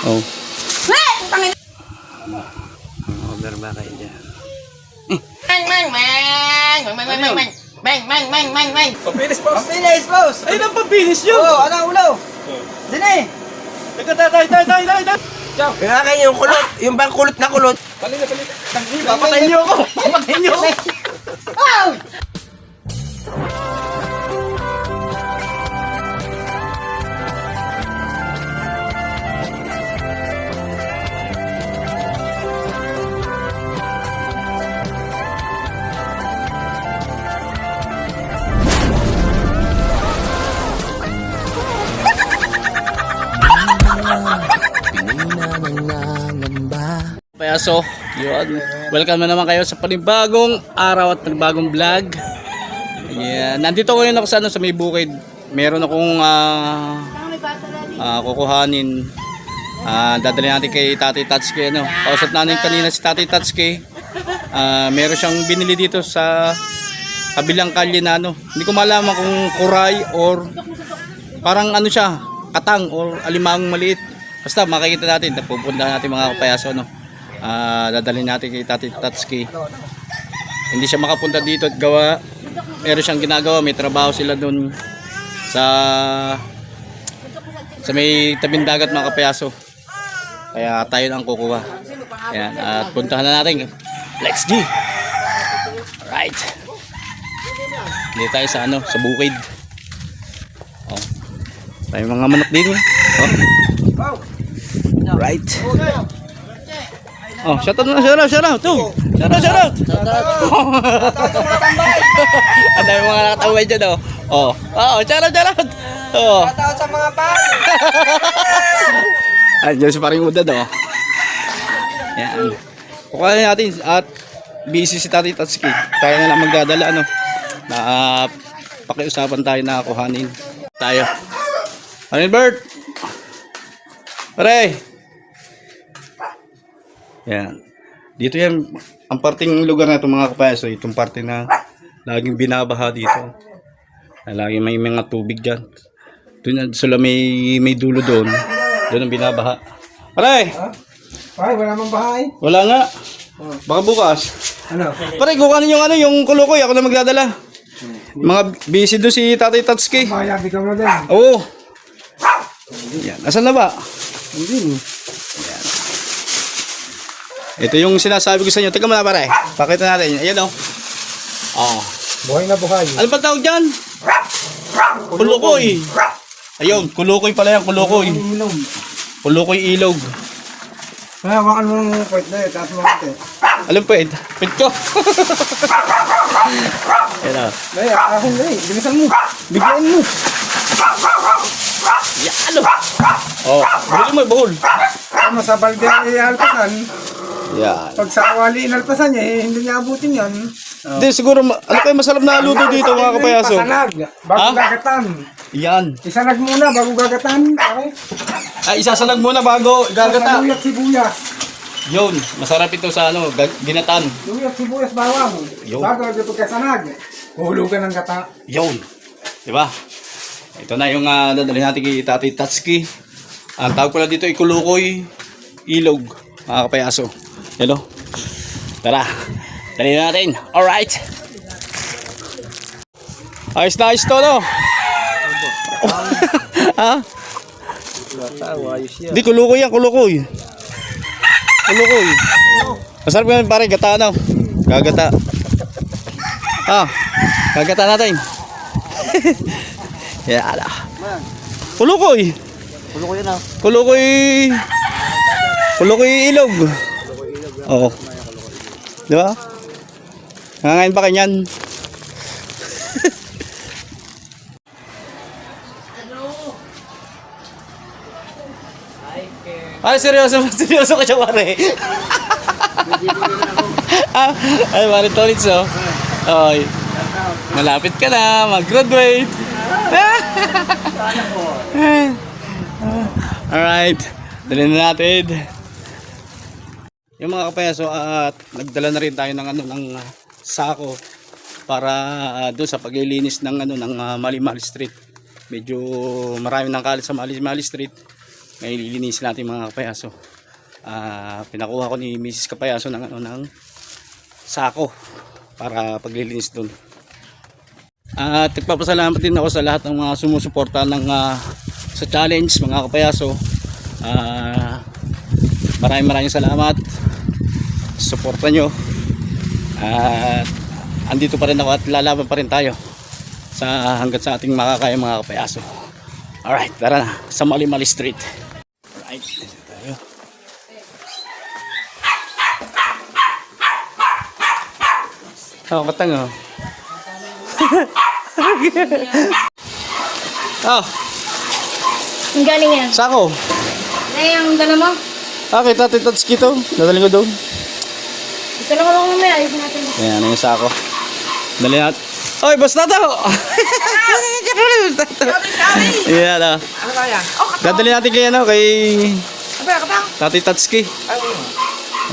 Oh. Over ba kayo dyan? Papilis, boss. Papilis, boss! Ayun ang papilis nyo. Oo, ano ulo? Dini! Teka, tay. Kaya yung kulot, yung bang kulot na kulot. Palina. Papatayin nyo ako. Papatayin nyo ako. Payaso, yun. Welcome na naman kayo sa panibagong araw at panibagong vlog. Yeah. Nandito ngayon ako sa may bukid. Meron akong kukuhanin. Dadalhin natin kay Tatay Tatsuki. Kausap natin kanina si Tatay Tatsuki. Meron siyang binili dito sa kabilang kalye na hindi ko malaman kung kuray or parang siya, katang or alimang maliit. Basta makikita natin, pupunta natin mga kapayaso. Dadalhin natin kay Tatay Tatsuki. Hindi siya makapunta dito at gawa meron siyang ginagawa, may trabaho sila doon sa may tabing dagat mga kapayaso, kaya tayo na ang kukuha. Ayan, at puntahan na natin. Let's go. Alright, dito tayo sa sa bukid. Tayo mga manok din. Right. Shout out. Ang dami mga nakataway dyan, shout out. Shoutout sa mga pan! Andiyan si paring udad, Yan. Kukuha natin at busy si Tatay Tatsuki. Tayo na lang magdadala, pakiusapan tayo na kuhanin tayo. Bert! Pare! Yan. Dito yan, ang parting lugar na ito mga kapayaso, itong parte na laging binabaha dito. Laging may mga tubig dyan. Doon sila may dulo doon. Doon ang binabaha. Pare! Pare, wala mang bahay. Wala nga. Baka bukas. Ano? Pare, kukanin yung kulukoy. Ako na magdadala. Mga busy doon si Tatay Tatsuki. Mayabi ka mo din. Oo. Yan. Asan na ba? Hindi. Yan. Ito yung sinasabi ko sa inyo. Teka muna pare. Pakita natin. Ayan Buhay na buhay. Ano ba tawag dyan? Kulukoy. Ayun. Kulukoy pala yan. Kulukoy. Ilog. Kulukoy ilog. Kaya wakan mo ng kwet na yun. Taas mo natin. Alam po eh. Pit ko. Yan o. Dahil, ahon na eh. Bilisan mo. Bigyan mo. Yan o. Buli mo buhol. Tama sa balde ialpasan. Yan. Pag sa awali inalpasan niya, hindi niya abutin yan. Hindi siguro. Ano kayo masarap na luto dito mga kapayaso? Pasanag. Bago gagatan. Yan. Isanag muna bago gagatan. Okay? Ay, isasanag muna bago gagata. Luyat sibuyas. Yun. Masarap ito sa ginatan. Luyat sibuyas bawang. Yun. Bago ito pagkasanag. Hulugan ng gata. Yun. Diba? Ito na yung dadalhin natin kay Tatay Tatsuki. Ang tawag pala dito ay Kulukoy ilog. Mga kapayaso. Hello? Tara. Dali na natin. Alright. Ayos na ayos to, Ha? Di, kulukoy yan, kulukoy. Kulukoy. Masarap yan pare, gata Gagata. Gagata natin. Yan Kulukoy. Hulukoy na. Kulukoy ilog. Oo. Di ba? Nangangain pa kanyan. Ay, seryoso ka siya, pare. Ay, pare Tolits, Ay, malapit ka na, mag-graduate. Alright, dali na natin. Yung mga kapayaso, at nagdala na rin tayo ng sako para doon sa paglilinis ng Mali Mali Street. Medyo marami ng kalat sa Mali Mali Street. May lilinisin natin mga kapayaso. Pinakuha ko ni Mrs. Kapayaso ng sako para paglilinis doon. At nagpapasalamat din ako sa lahat ng mga sumusuporta sa challenge mga kapayaso. Maraming salamat sa suporta nyo. Andito pa rin ako at lalaban pa rin tayo hanggat sa ating makakaya mga kapayaso. Alright, tara na sa Mali-Mali Street. Alright, dito tayo. Katang oh. Ang galing yan. Sako. Ay, ang dala mo. Okay, Tatay to. Dadaling ko doon. Ito lang ako mamaya. Ayusin natin. Ayan, yung sako. Dali natin. Oy, basta to! Ayan, Ano kaya? dadali natin kay Ano katang? Tatay Tatsuki.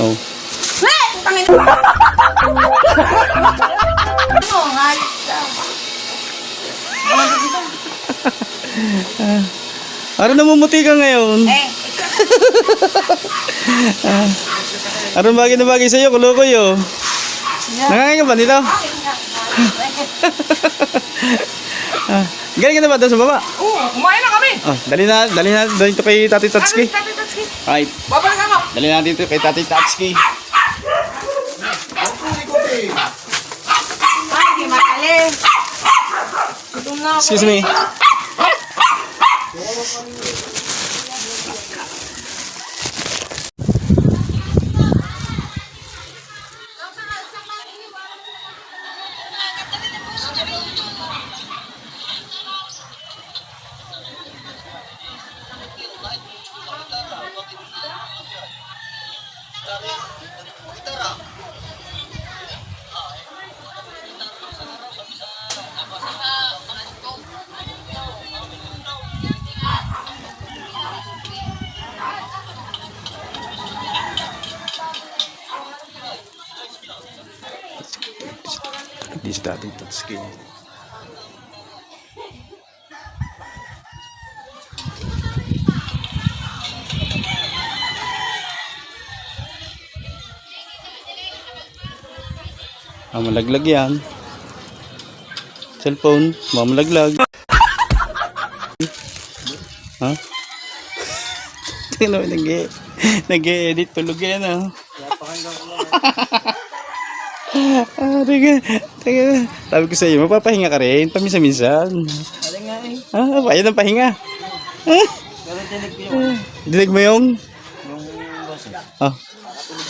Oh. Hey! Pangin! Ano? Halit ka. Ano namumuti ka ngayon? Anong bagay na bagay sa'yo? Kulukoy oh. Nangangain ka ba nito? Galing ka na ba doon sa baba? Oo, kumain na kami. Dali na dito kay Tatay Tatsuki. Right. Babalik ako. Dali natin dito kay Tatay Tatsuki. Ay, di makali. Excuse me. This Tatay Tatsuki. Malaglag yan. Cellphone, mamalaglag. Ha? Tingnan mo, nag-e-edit tulog yan ah. Teka. Sabi ko sa iyo, mapapahinga ka rin, paminsan-minsan. Ayan ang pahinga. Dinig mo yung?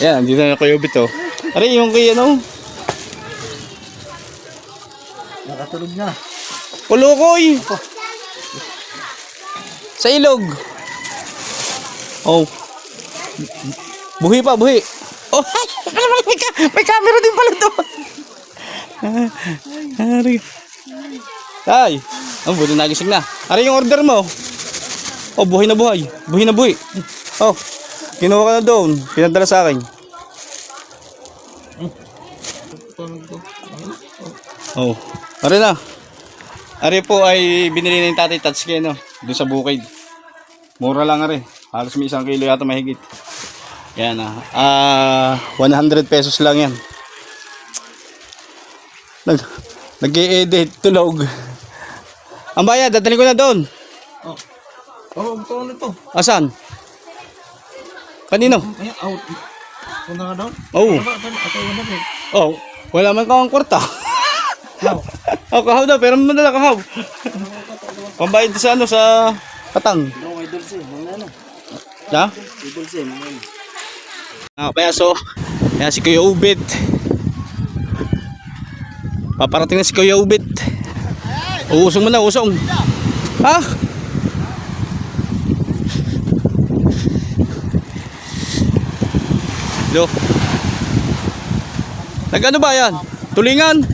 Yan, dito na Kuya Ubit oh. Aray, yung kuya no? Nakatulog na. Kulukoy! Sa ilog. Oh. Buhi pa, buhi. Oh, may camera din pala to. Ay, buti nagising na. Ano yung order mo? Oh, buhay na buhay. Buhay na buhay. Oh, kinuha ka na doon. Pinadala sa akin. Oh, ari na. Ari po ay binili na yung Tatay Tatsuki no, doon sa bukid. Mura lang ari. Halos may 1 kilo yata mahigit. Yan 100 pesos lang yan. Nag-i-edit tulog. Ang bayad, dadalhin ko na doon. Ito ano to? Asan? Kanino? Ay, out. Punta ka doon? Oh. Oh, wala man kang kwarta. Oh, kahaw daw, pero madala kahaw. Pambayad sa sa patang. Ha? Payaso. Yan si Kuya Ubit. Paparating na si Kuya Ubit. Usong mo na, usong. Ha? Do. Nag-ano ba yan? Tulingan?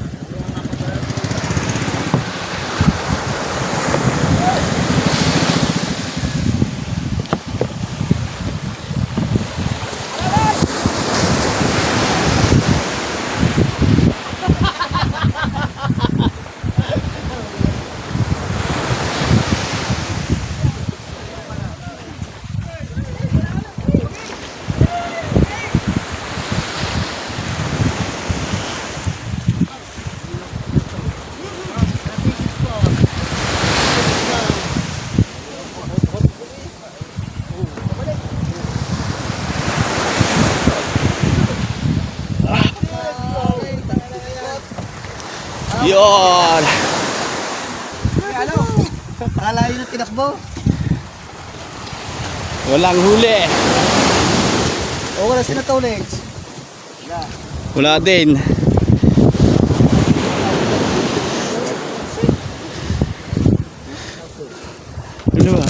Yun! Ano? Akala yun ang tinakbo. Walang huli. O wala sila Tolex. Wala din. Ano ba?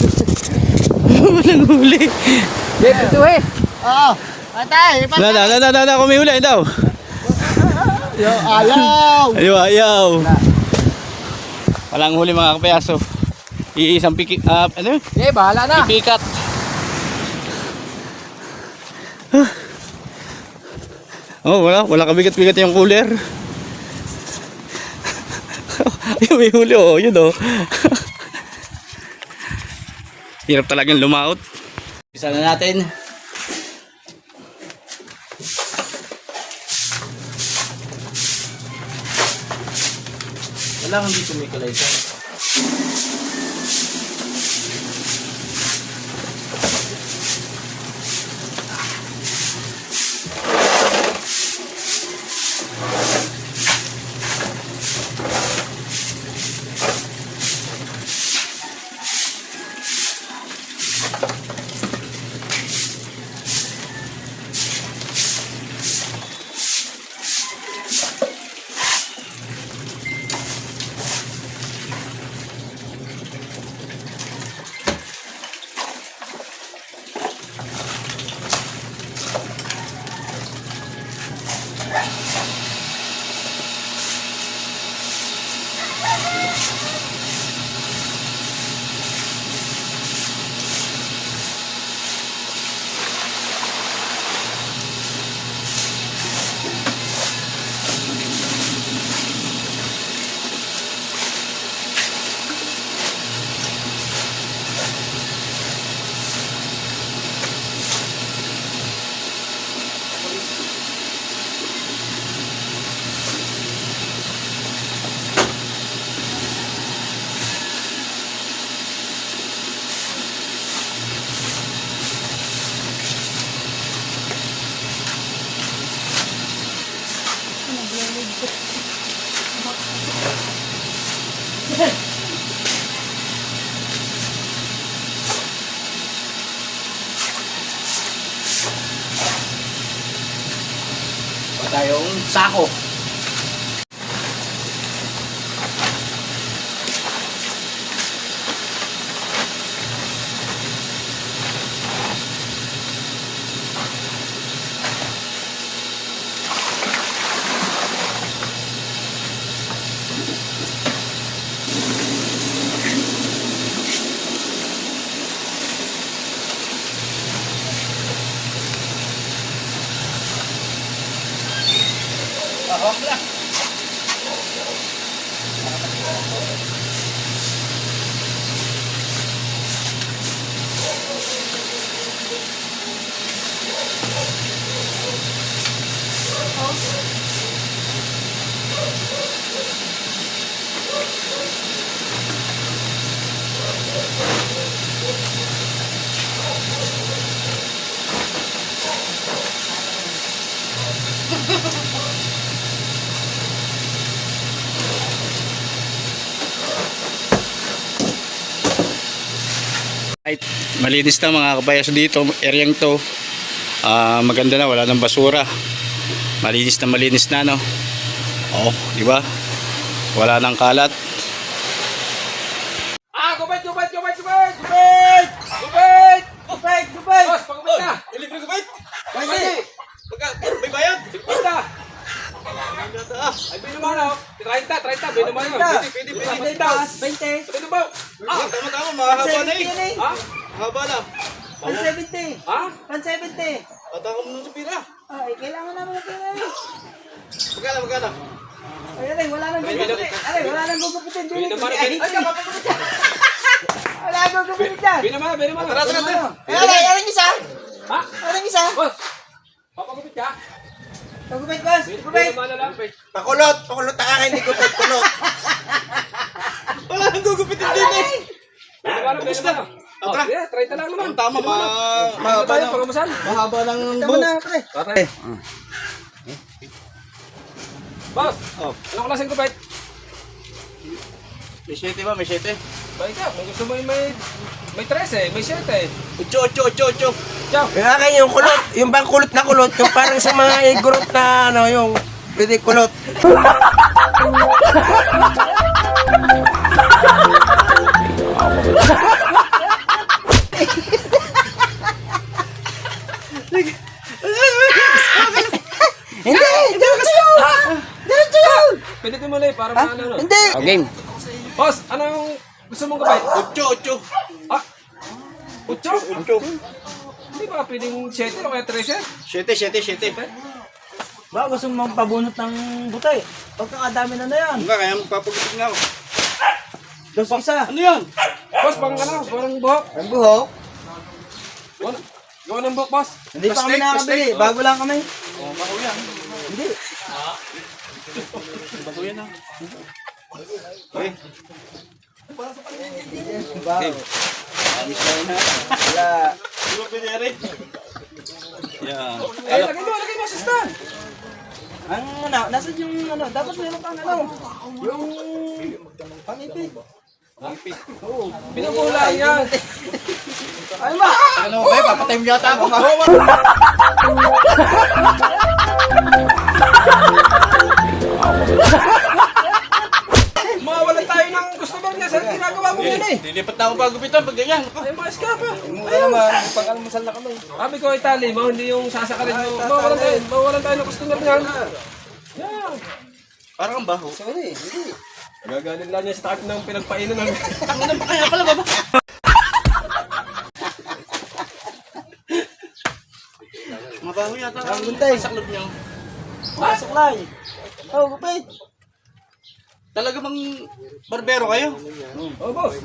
Walang huli. Oo. Atay, Na, kung may huli daw. ayaw. Ayaw. Walang huli mga kapayaso. Iisang ano? Bahala na. Ipikat. Oh, wala kabigat-bigat yung cooler. Yung may huli, oh, yun oh. Hirap talagang lumaot. Isa na natin. Wala kang dito may kalay dyan. Tayong sako. Right. Malinis na mga kabayas dito, areang to. Maganda na, wala nang basura. Malinis na no. Oh, di ba? Wala nang kalat. Gupit! Boss, pagupit na. Libre ko ba? Pagupit. May bayad. Pagupit. Ay, binuman ako. 30, binuman ako. Pwede. 20. Binuman. Tama, mahaba na eh. Ha? Mahaba na. 170. Ha? 170. Pataka mo nun sa pira. Ay, kailangan naman ng pera eh. Magkano? Ay, aray, wala nang gugupitin. Aray, wala nang gugupitin. Binuman. Ay, wala nang gugupitin dyan. Binuman. Tara. Aray, isa. Ha? Aray, isa. Boss, papagupit ka? Pagupit, boss. Pagupit. Binuman na lang. Pakulot taka hindi ko kulot. Wala nang gugupitin din eh. Binuman. Oh, Tara. yeah, 30 lang naman. Tama, mahaba Tayo, na. pagkamusan. Mahaba ng Tama buhok. na, pre. Boss, anong klaseng kupit? May 7 ba? May 7? Ba ikaw, kung gusto mo yung may 13, may 7. 8. Chow! Yung akin yung kulot. Yung bang kulot na kulot. Yung parang sa mga group na ano, yung pwede kulot. Hindi! Hindi ako gusto! Diretso yun! Pwede ko muna para maano, no? Hindi! Oh, game. Boss, anong gusto mong gabay? 8. Ah! 8? Hindi ba pwedeng 7 o kaya 13? 7. Ba, gusto mong pabunot ng butay? Pagkakadami na yan. Hindi kaya magpapagutin nga ako. Dos isa. Ano yan? Boss, pang ano? Parang buhok. Ang buhok? Gawa ng buhok, boss. Hindi pa kami nakakabili. Bago lang kami. Oh, bako yan. Hindi. Bako yan ah. Okay. Bago. Wala. Di ba pinere? Yan. Lagay mo, assistant. Ang ano, nasa yung ano, dapat meron kang ano, yung pangipig. Binubula yan. Ay ba? Ano ba? Papatay mo yata ako. Mawawalan tayo ng customer niya. Saan ginagawa mo yan eh? Lilipat na ako pagupitan pag ganyan. Ay, maayos ka pa. Mura naman, pag-almusal na kami. Sabi ko, Itali mo, hindi yung sasakalin mo. Mawawalan tayo ng customer niyan. Yan. Parang ang baho. Sorry, hindi. Gagaling lang niya sa takip ng pinagpainan ng... Ano ba kaya pala baba? Mabaho yata. Ang guntay. Saklob niyo. Pasok lang. Oh, gupit. Talaga bang barbero kayo? Oh, boss.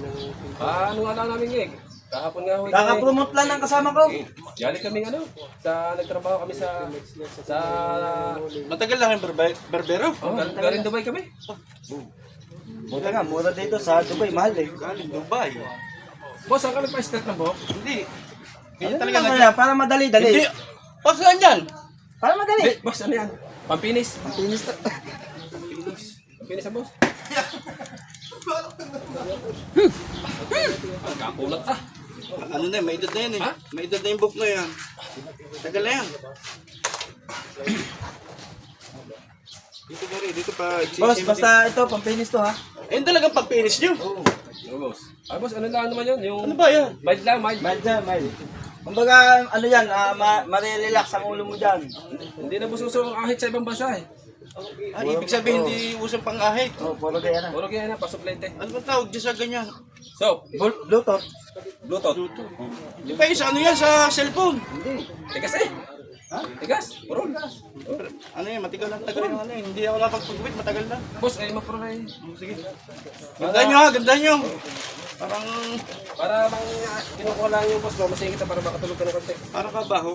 Ano nga lang namin ngayon? Kahapon nga huwi kami. Kaka-promote lang ng kasama ko. Galing kami ano? Nagtrabaho kami sa... Matagal lang yung barbero. Galing Dubai kami. Buta nga, mura dito sa Dubai, mahal eh. Galing Dubai. Boss, saan ka nagpa-start ng buhok? Hindi. Hindi Ano talaga naman yan, para madali-dali. Hindi. O, saan yan? Para madali. Hindi, boss, ano yan? Pampinis. Pinis na. Pampinis ang boss. Kakulat ah. Ano na, may edad na yan eh. Ha? May edad na yung book na yan. Tagal na yan. Dito na rin, dito pa. Boss, basta ito, pampinis to ha. Ayun talagang pag-finish nyo. Oh, boss. Ah, boss, ano lang naman yun? Yung... Ano ba yan? Mild lang, mild. Mild dyan, mild. Kumbaga, ano yan, marirelax ang ulo mo dyan. Hindi na boss uso ang ahit sa ibang bansa eh. Ah, ibig sabihin hindi usang pang-ahit. Oh, puro kaya na. Puro kaya na, pasuplente. Ano ba tawag dyan sa ganyan? So, Bluetooth. Bluetooth. Di ba yung sa ano yan, sa cellphone? Hindi. Tigas eh. Ha? Tigas. Puro. Ano yan, matigal lang tagal yung ano eh. Hindi ako napagpagupit, matagal na. Boss, ay mapuro na eh. Sige. Ganda nyo ha, ganda nyo. Parang, Para bang kinukuha lang yung boss mo, masingit kita para makatulog ka ng konti. parang kabaho.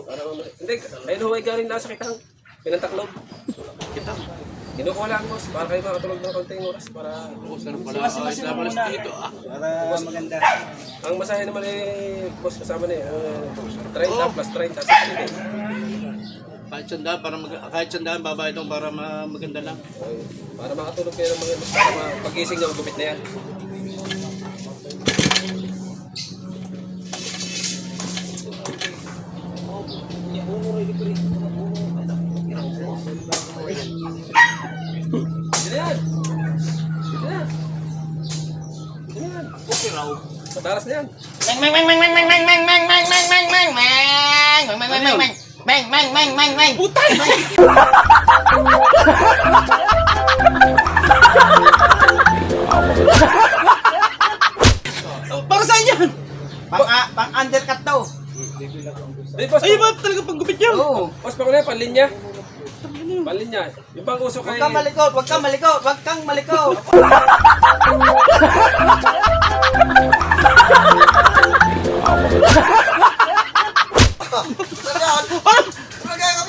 Hindi, ayun huwag ka rin nasa kitang pinantaklog. Kita. Kinukuha lang boss, para kayo makatulog ng konting oras para... Sarap pala. Ayos na pala dito ah. Para maganda. Ang masahe naman eh, boss kasama na eh. 30 plus 30, 60 Kahit sandaan, babae itong para maganda lang. Para makatulog kayo ng mga boss, para pagising nyo, gupit na yan. Sino yan? Sino yan? Sino yan? Okay raw. Mataras na yan. Putay! Para saan yan? Pang-undercut daw. Hey, boss, Ay, ba talaga paggupit nyo? Oo. boss, pa ko na yan, panlinya. Panlinya. Yung pang uso kay... Huwag kang malikot, huwag kang malikot, huwag kang malikot.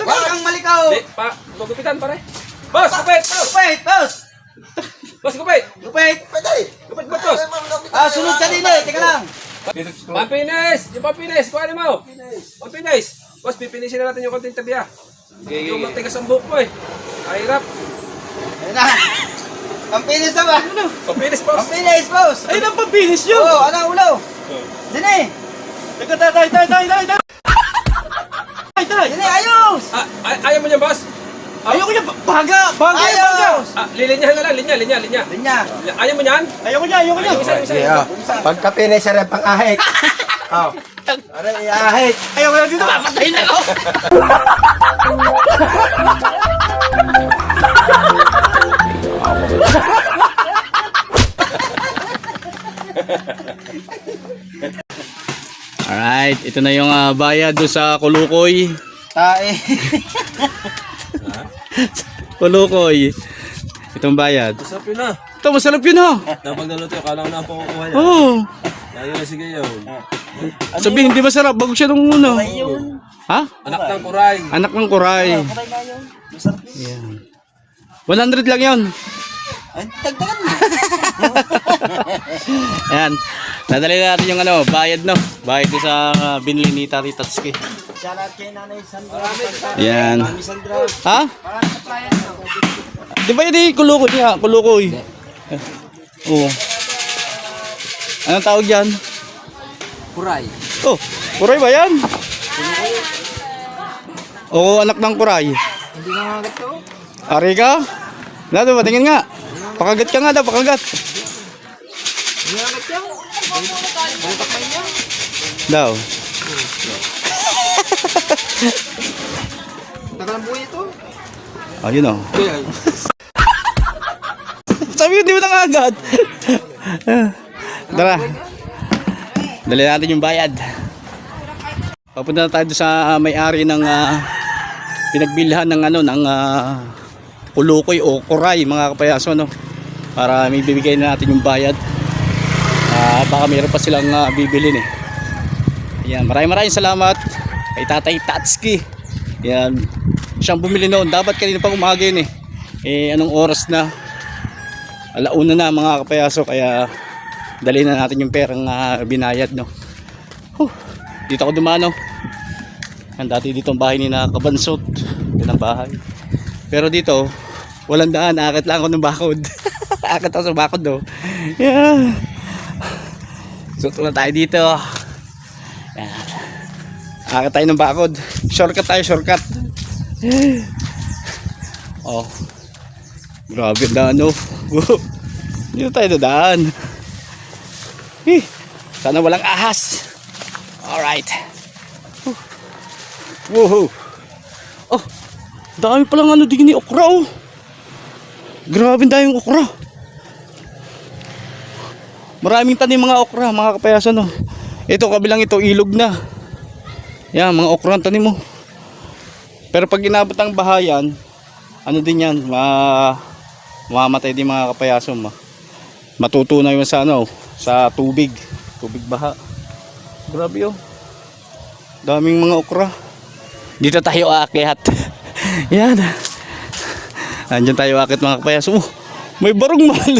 Huwag kang malikot. Di, gugupitan pare. Boss, gupit! Boss! Gupit, boss. Boss, gupit! Gupit. Gupit, boss! Ah, sunod ka din eh, teka lang. Pampinis! Yung pampinis! Kuhanin mo! Pampinis! Boss, pipinisin na natin yung konting tabi ah. Yung matigas ang buhok mo eh. Ay, hirap. Ayun na. Pampinis na ba? Papilis, boss. Pampinis, boss! Ayun ang pampinis nyo! Oo, ano ang ulo? Dine! Teka, tay! Dine, ayos! Ayaw mo niyan, boss? Ayoko niya! Baga! Ayos! Lilinyahan na lang, linya. Linya. Ayaw mo niyan? Ayoko niya! Isa. Pagkapinis siya rin pang-ahit. Oh. Aray, ahit. Ayoko na dito! Papatayin ako! Alright, ito na yung bayad do sa Kulukoy. Tae. Kulukoy. Itong bayad. Masarap yun na. Ito, masarap yun ha. Napag naluto yung kala ko na po kukuha niya. Oo. Ayaw na sige yun. Sabihin, hindi masarap. Bago siya nung una. Ha? Anak ng kuray. Anak ng kuray. Yan. 100 lang yun. Ay, tagtagan mo. Ayan. Nadali natin yung bayad no. Bayad ko sa binili ni Tati Tatsuki. Shoutout kay Nanay Sandra. Yan. Mami Sandra. Ha? Di ba yun eh? Kulukoy nga. Kulukoy. Oo. Anong tawag yan? Kuray. Oh, kuray ba yan? Oo, anak ng kuray. Hindi na nga gato. Ari ka? Nado, patingin nga. Pakagat ka nga daw, pakagat. Hindi na gato. Balitak na niya. Daw. Tagal ang buhay ito. Ayun o. Sabi ko, di mo nangagat. Tara. Dali natin yung bayad. Papunta na tayo sa may-ari ng pinagbilhan ng ng Kulukoy o kuray, mga kapayaso, no? Para may bibigay na natin yung bayad. Baka mayroon pa silang bibilin eh. Yan, maraming salamat kay Tatay Tatsuki. Yan, siyang bumili noon. Dapat kanina pang umaga yun eh. Anong oras na? Alauna na mga kapayaso, kaya dali na natin yung perang binayad, no? Dito ako dumano. Ang dati dito ang bahay ni na Kabansot. Yan ang bahay. Pero dito, walang daan. Akit lang ako ng bakod. Akit ako sa bakod, no? Yeah. Suto na tayo dito. Yan. Akit tayo ng bakod. Shortcut tayo, shortcut. Oh. Grabe ang daan, no? Dito tayo dadaan. Sana walang ahas. Alright. Woohoo. Oh, dami palang din ni okra, oh. Grabe dami yung okra. Maraming tanim mga okra, mga kapayasan, oh. Ito kabilang ito, ilog na. Yan, mga okra ang tanim mo. Pero pag inabot ang bahayan, din yan, mamamatay din mga kapayasan, matutunaw yun sa sa tubig baha. Grabe, oh. Daming mga okra. Dito tayo aakyat. Yan. Andiyan tayo aakyat mga kapayaso. Oh, may barong mahal.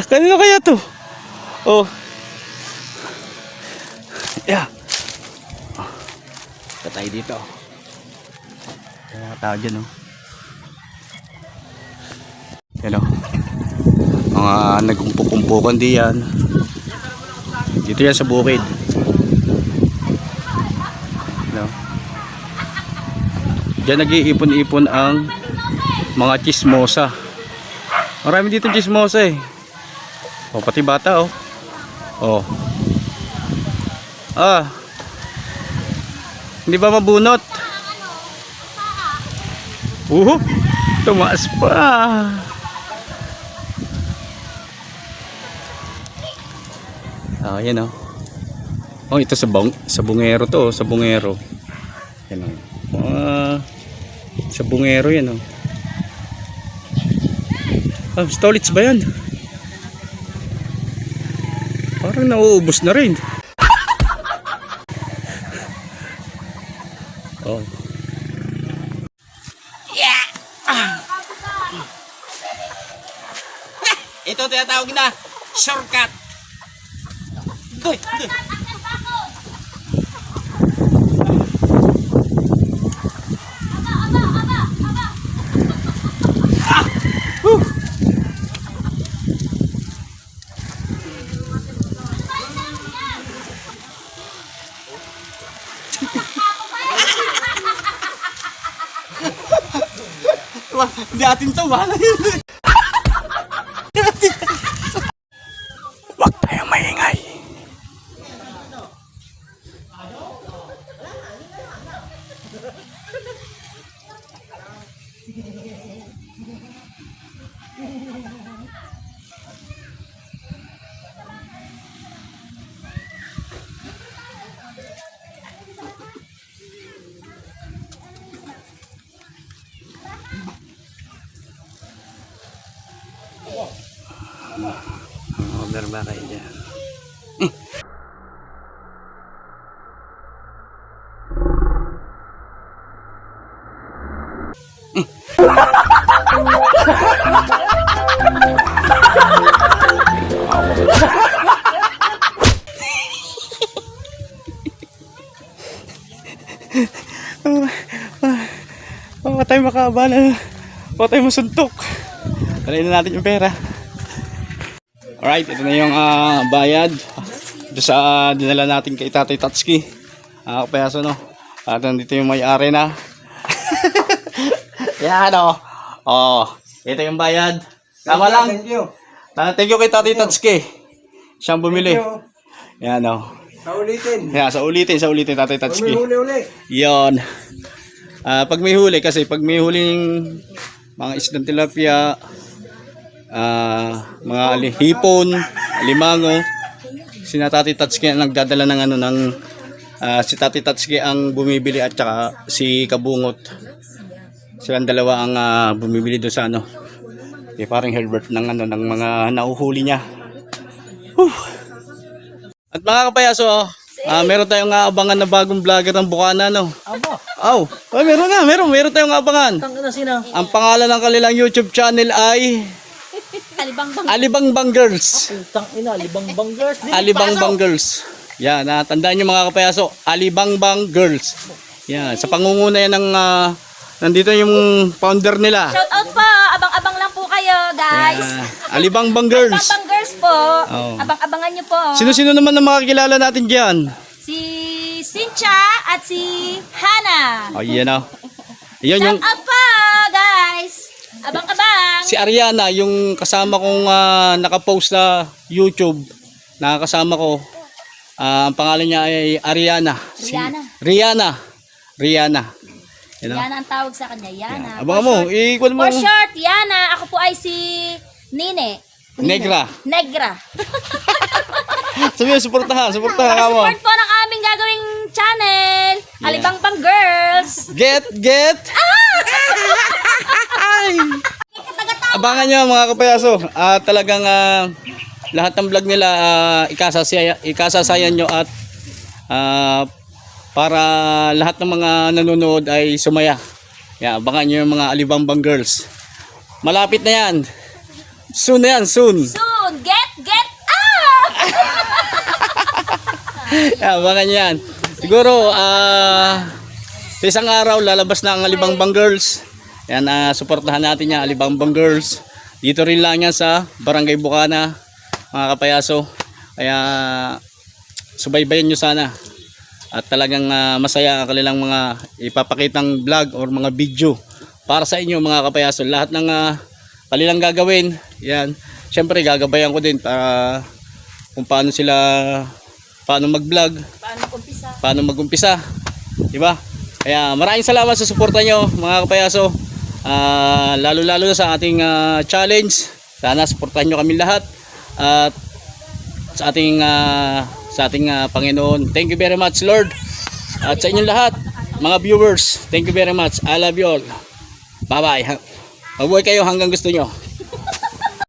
Kanino kaya to? Oh. Yeah. Dito tayo dito. May mga tao dyan, oh. Yan, oh. Mga nagkumpukan diyan. Dito yan sa bukid. No? Diyan nag-iipon-ipon ang mga chismosa. Marami dito chismosa eh. O, pati bata, oh. Oh. Hindi ba mabunot? Tumaas pa. Yan, oh. Oh, ito sa bungero to, sa bungero. Yan, oh. Sa bungero yan, oh. Stolits ba yan? Parang nauubos na rin. Oh. Yeah. Ito tinatawag na shortcut. Doy. Hindi atin to, bahala yun. Huwag tayong maingay. Order ba kayo dyan? Huwag tayo makabala. Huwag tayo masuntok. Tarayin na natin yung pera. Alright, ito na yung bayad doon sa dinala natin kay Tatay Tatsuki. Kapayaso, no? At nandito yung may-ari na. Yan, o. Oh, ito yung bayad. Tama lang. Thank you. Thank you kay Tatay Tatsuki. Siyang bumili. Thank you. Yan, o. Sa ulitin. Yan, sa ulitin Tatay Pag may Tatsuki. huli-uli. Yon. Pag may huli, kasi pag may huling mga isdang tilapia, mga hipon, alimango, si Tatay Tatsuki ang nagdadala ng ano ng si Tatay Tatsuki ang bumibili at saka si Kabungot. Silang dalawa ang bumibili doon sa ano. Parang Herbert ng ano ng mga nauhuli niya. Whew. At mga kapayaso, meron tayong abangan na bagong vlogger ng Bukana, no? Abo. Meron tayong abangan. Tangin na sino? Ang pangalan ng kanilang YouTube channel ay Alibangbang Girls. Tangina, Alibangbang Girls. Alibangbang Girls. Yan, tandaan nyo mga kapayaso, Alibangbang Girls. Yan, sa pangunguna yan ng nandito yung founder nila. Shout out po. Abang-abang lang po kayo, guys. Alibangbang Girls. Abang girls po. Oh. Abang-abangan nyo po. Sino-sino naman ang makakilala natin dyan? Si Cynthia at si Hannah. Oh, yan o. Yan yung Shout out po, guys. Abang-abang. si Ariana, yung kasama kong nakapost sa YouTube. Nakakasama ko. Ang pangalan niya ay Ariana. Rihanna. Rihanna. You know? Yana ang tawag sa kanya. Yana. Abangan mo, ikwan mo. For short, Yana. Ako po ay si Nine. Negra. Sabi mo, suportahan ka mo. Support po ng aming gagawing channel. Alibangbang Girls. Get! Ay! Abangan nyo mga kapayaso. Talagang lahat ng vlog nila ikasasayan nyo at para lahat ng mga nanonood ay sumaya. Yan, abangan nyo yung mga Alibangbang Girls. Malapit na yan. Soon na yan, soon. Soon. Get Yan, abangan nyo yan. Siguro, sa isang araw lalabas na ang Alibangbang Girls. Yan, suportahan natin yan, Alibangbang Girls. Dito rin lang yan sa Barangay Bukana, mga kapayaso. Kaya, subaybayan nyo sana. At talagang masaya ang kanilang mga ipapakitang vlog or mga video para sa inyo mga kapayaso. Lahat ng kanilang gagawin, yan. Siyempre gagabayan ko din para kung paano mag-vlog, paano mag-umpisa, diba? Kaya maraming salamat sa suporta nyo mga kapayaso. Lalo-lalo sa ating challenge. Sana suportahan nyo kami lahat at sa ating Panginoon. Thank you very much, Lord. At sa inyong lahat, mga viewers, thank you very much. I love you all. Bye-bye. Mabuhay kayo hanggang gusto nyo.